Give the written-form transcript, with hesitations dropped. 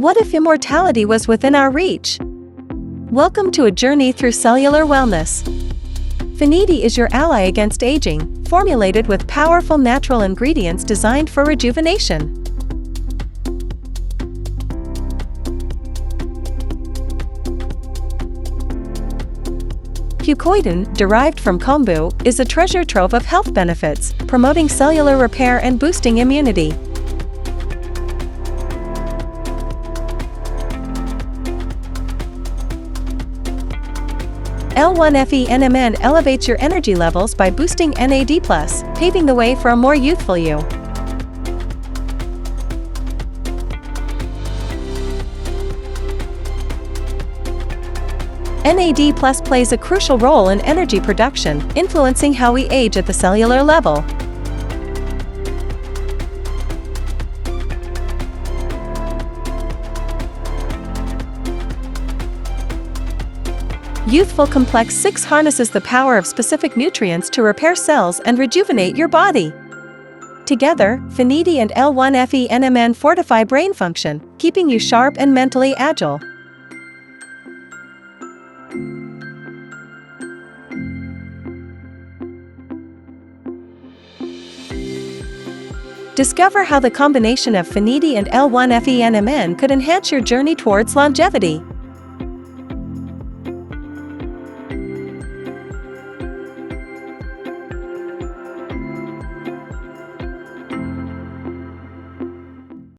What if immortality was within our reach? Welcome to a journey through cellular wellness. Finiti is your ally against aging, formulated with powerful natural ingredients designed for rejuvenation. Fucoidan, derived from kombu, is a treasure trove of health benefits, promoting cellular repair and boosting immunity. L1FE-NMN elevates your energy levels by boosting NAD+, paving the way for a more youthful you. NAD+ plays a crucial role in energy production, influencing how we age at the cellular level. Youthful Complex 6 harnesses the power of specific nutrients to repair cells and rejuvenate your body. Together, Finiti and L1FE-NMN fortify brain function, keeping you sharp and mentally agile. Discover how the combination of Finiti and L1FE-NMN could enhance your journey towards longevity.